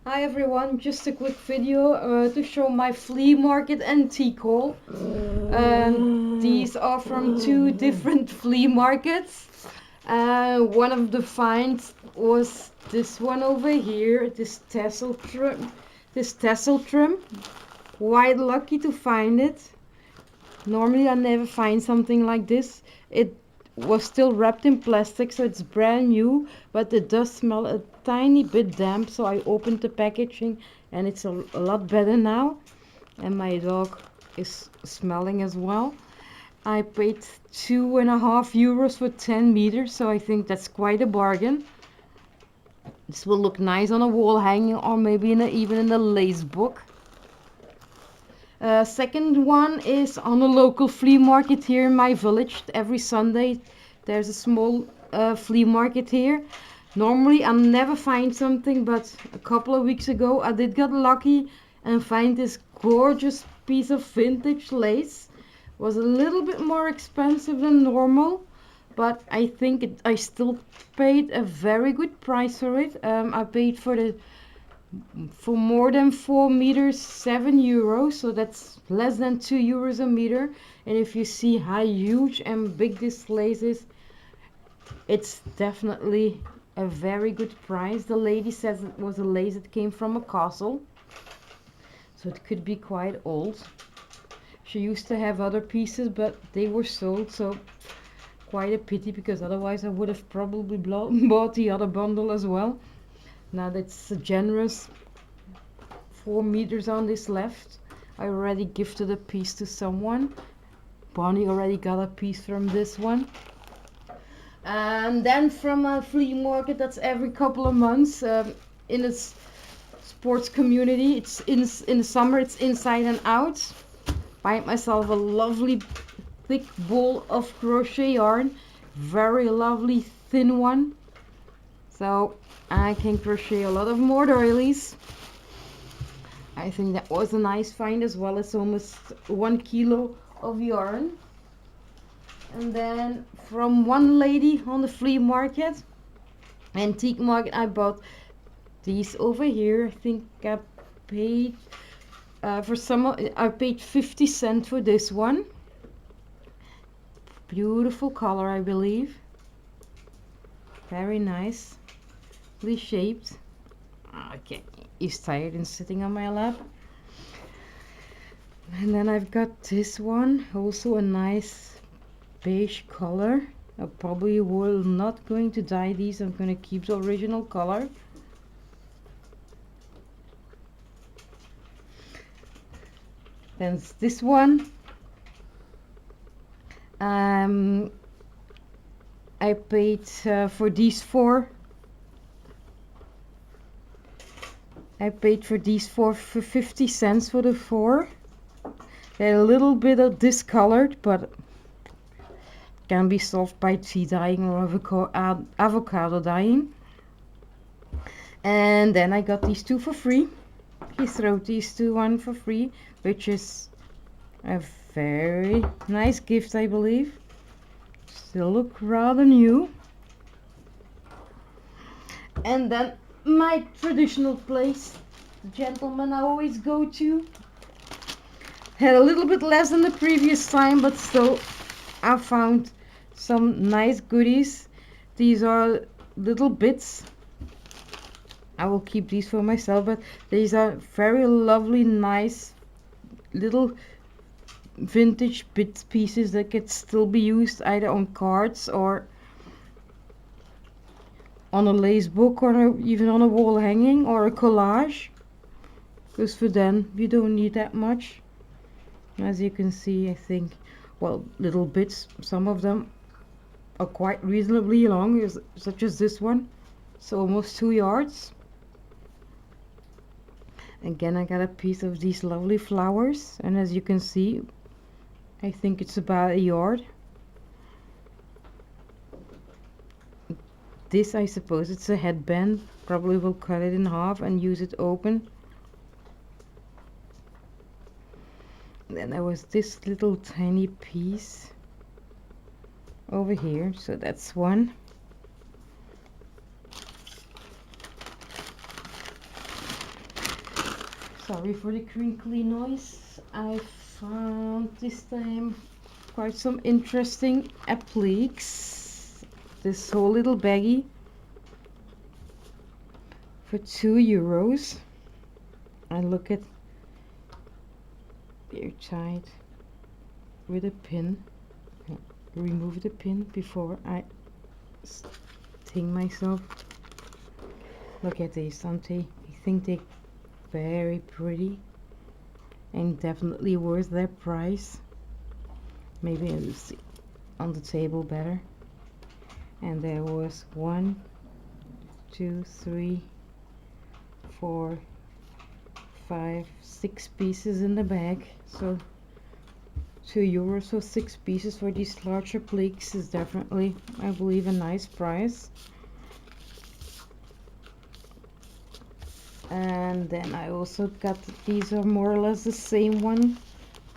Hi everyone, just a quick video to show my flea market antique haul. These are from two different flea markets. One of the finds was this one over here, this tassel trim. Quite lucky to find it. Normally I never find something like this. It was still wrapped in plastic, so it's brand new, but it does smell a tiny bit damp. So I opened the packaging and it's a lot better now, and my dog is smelling as well. I paid €2.50 for 10 meters, so I think that's quite a bargain. This will look nice on a wall hanging, or maybe even in a lace book. Second one is on a local flea market here in my village. Every Sunday there's a small flea market here. Normally I never find something, but a couple of weeks ago I did get lucky and find this gorgeous piece of vintage lace. It was a little bit more expensive than normal, but I think I still paid a very good price for it. I paid for more than 4 meters €7, so that's less than €2 a meter. And if you see how huge and big this lace is, it's definitely a very good price. The lady says it was a lace that came from a castle, so it could be quite old. She used to have other pieces, but they were sold, so quite a pity, because otherwise I would have probably bought the other bundle as well. Now that's a generous 4 meters on this left. I already gifted a piece to someone. Bonnie already got a piece from this one. And then from a flea market that's every couple of months, in a sports community. It's in the summer, it's inside and out. Buy myself a lovely thick ball of crochet yarn. Very lovely thin one. So I can crochet a lot of more doilies. I think that was a nice find as well. It's almost 1 kilo of yarn. And then from one lady on the flea market, antique market, I bought these over here. I think I paid I paid 50 cents for this one. Beautiful color, I believe. Very nicely shaped. Okay, he's tired and sitting on my lap. And then I've got this one, also a nice beige color. I probably will not going to dye these. I'm going to keep the original color. Then this one. I paid for these four. I paid for these four for 50 cents for the four. They're a little bit of discolored, but can be solved by tea dyeing or avocado dyeing. And then I got these two for free. He threw these two one for free, which is a very nice gift, I believe. Still look rather new. And then my traditional place, the gentleman I always go to. Had a little bit less than the previous time, but still I found some nice goodies. These are little bits. I will keep these for myself, but these are very lovely, nice little vintage bit pieces that could still be used either on cards or on a lace book, or even on a wall hanging or a collage. Because for then you don't need that much. As you can see, I think, well, little bits, some of them are quite reasonably long, such as this one. So almost 2 yards. Again, I got a piece of these lovely flowers, and as you can see, I think it's about a yard. This, I suppose it's a headband. Probably will cut it in half and use it open. Then there was this little tiny piece over here, so that's one. Sorry for the crinkly noise. I found this time quite some interesting appliques. This whole little baggie for €2. And look at, they're tied with a pin. Remove the pin before I sting myself. Look at these, aren't they? I think they're very pretty and definitely worth their price. Maybe I'll see on the table better. And there was 1, 2, 3, 4, 5, 6 pieces in the bag. So €2, so 6 pieces for these larger appliques is definitely, I believe, a nice price. And then I also got, these are more or less the same one,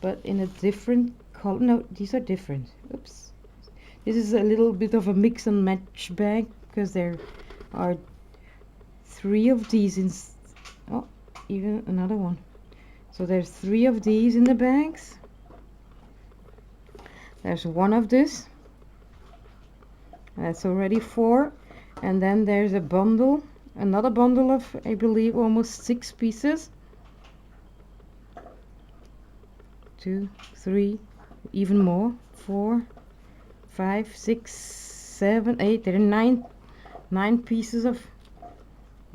but in a different color. No, these are different. Oops. This is a little bit of a mix and match bag, because there are 3 of these in, oh, even another one. So there's 3 of these in the bags. There's 1 of this. That's already 4. And then there's a bundle, another bundle of, I believe, almost 6 pieces. 2, 3, even more. 4, 5, 6, 7, 8. There are 9 pieces of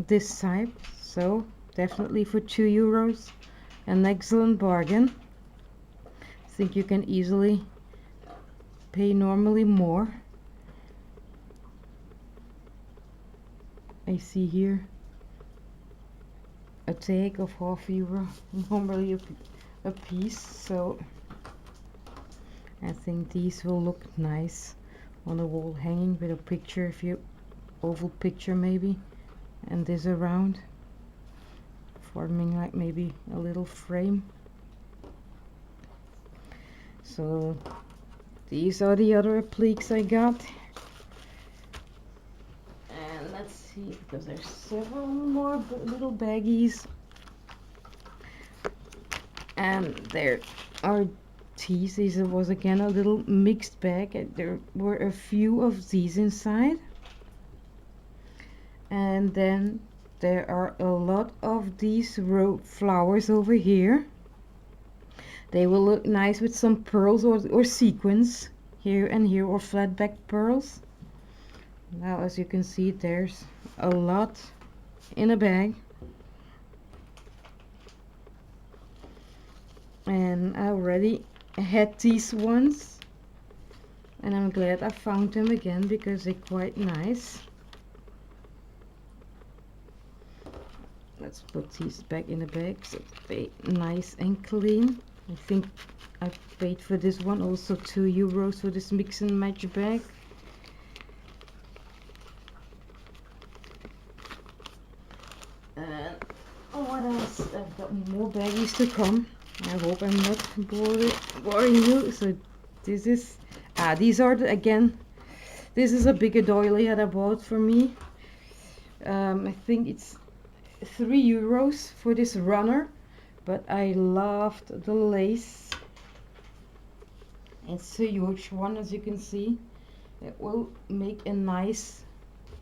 this type. So definitely for €2, an excellent bargain. I think you can easily pay normally more. I see here a tag of €0.5, normally a piece, so I think these will look nice on a wall hanging with a picture, if you oval picture maybe, and this around, forming like maybe a little frame. So these are the other appliques I got. And let's see, because there's several more little baggies. And there are these. This was again a little mixed bag. There were a few of these inside. And then there are a lot of these flowers over here. They will look nice with some pearls or sequins here and here, or flat back pearls. Now, as you can see, there's a lot in a bag. And I already had these ones, and I'm glad I found them again because they're quite nice. Let's put these back in the bag so they're nice and clean. I think I paid for this one also €2 for this mix and match bag. And what else? I've got more baggies to come. I hope I'm not boring you. So this is, these are again, this is a bigger doily that I bought for me. I think it's €3 for this runner, but I loved the lace. It's a huge one, as you can see. It will make a nice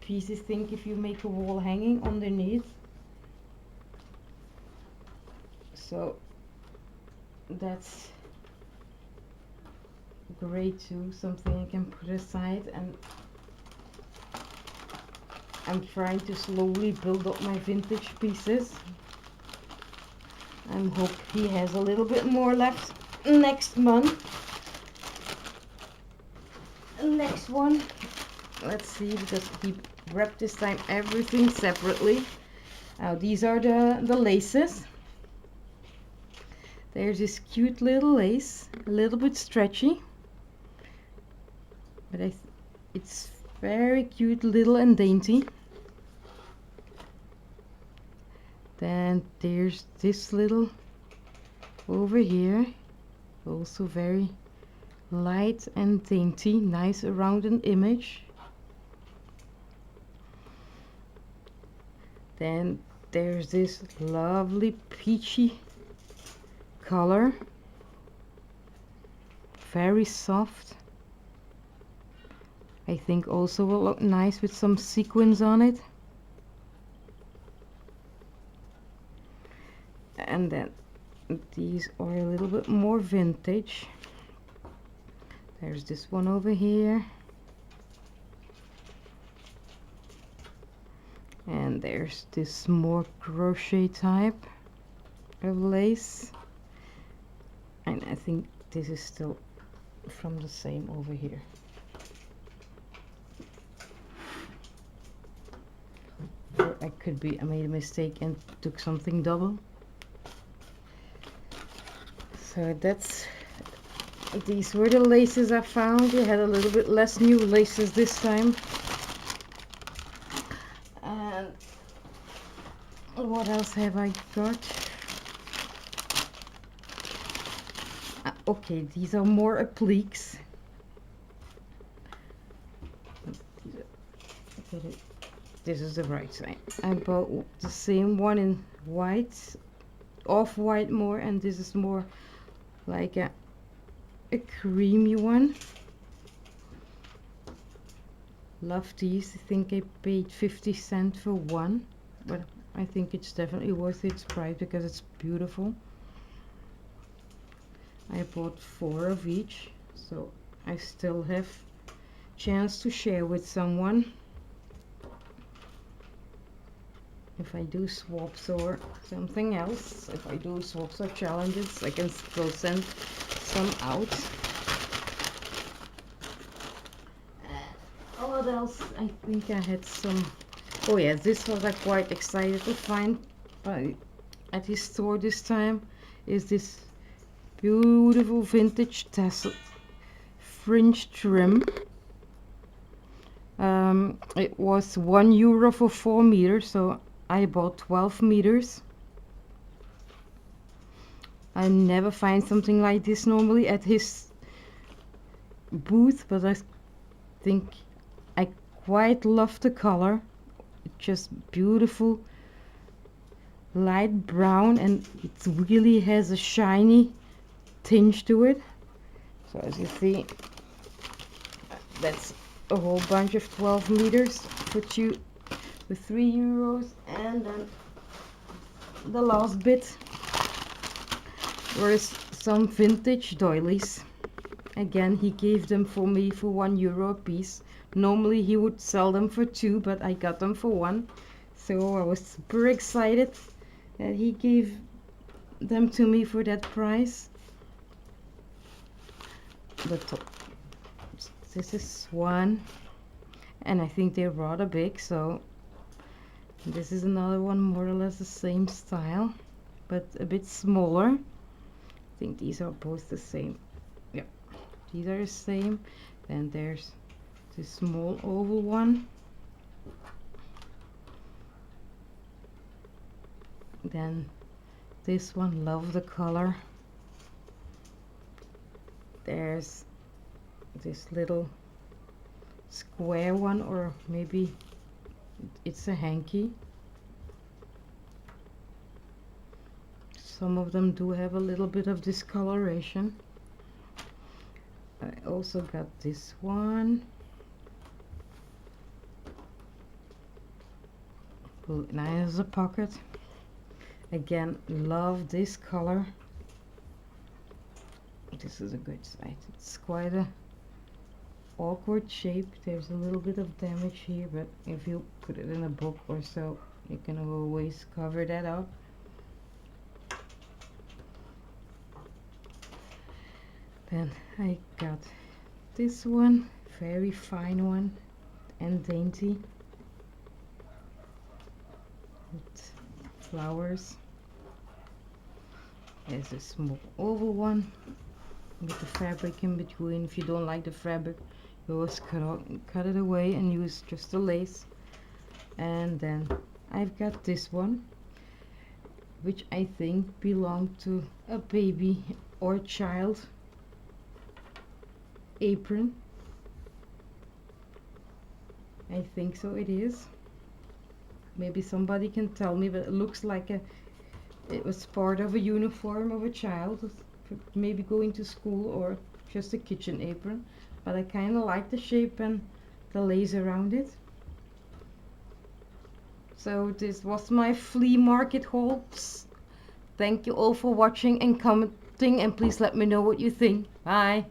piece, I think, if you make a wall hanging underneath. So that's great too, something I can put aside. And I'm trying to slowly build up my vintage pieces. I hope he has a little bit more left next month. Next one, let's see, because he wrapped this time everything separately. Now these are the laces. There's this cute little lace, a little bit stretchy, but it's very cute, little and dainty. Then there's this little over here, also very light and dainty, nice rounded image. Then there's this lovely peachy color, very soft. I think also will look nice with some sequins on it. And then these are a little bit more vintage. There's this one over here. And there's this more crochet type of lace. And I think this is still from the same over here. Or I made a mistake and took something double. So these were the laces I found. I had a little bit less new laces this time. And what else have I got? Okay, these are more appliques. This is the right side. I bought the same one in white, off-white more, and this is more like a creamy one. Love these. I think I paid 50 cents for one, but I think it's definitely worth its price because it's beautiful. I bought 4 of each, so I still have chance to share with someone. If I do swaps or something else, if I do swaps or challenges, I can still send some out. What else? I think I had some. Oh yeah, this was I quite excited to find at his store this time. Is this beautiful vintage tassel fringe trim. It was €1 for 4 meters, so I bought 12 meters. I never find something like this normally at his booth, but I think I quite love the color. It's just beautiful light brown, and it really has a shiny tinge to it. So as you see, that's a whole bunch of 12 meters for €3, and then the last bit was some vintage doilies. Again, he gave them for me for €1 a piece. Normally he would sell them for 2, but I got them for 1, so I was super excited that he gave them to me for that price. This is one, and I think they're rather big, so this is another one more or less the same style but a bit smaller. I think these are both the same. Yeah, these are the same. Then there's this small oval one, then this one, love the color. There's this little square one, or maybe it's a hanky. Some of them do have a little bit of discoloration. I also got this one. Nice as a pocket. Again, love this color. This is a good size. It's quite a awkward shape. There's a little bit of damage here, but if you put it in a book or so, you can always cover that up. Then I got this one, very fine one and dainty with flowers. There's a small oval one with the fabric in between. If you don't like the fabric, you always cut it away and use just the lace. And then I've got this one, which I think belonged to a baby or child apron. I think so, it is. Maybe somebody can tell me, but it looks like it was part of a uniform of a child, maybe going to school or just a kitchen apron. But I kind of like the shape and the lace around it. So this was my flea market haul. Thank you all for watching and commenting, and please let me know what you think. Bye.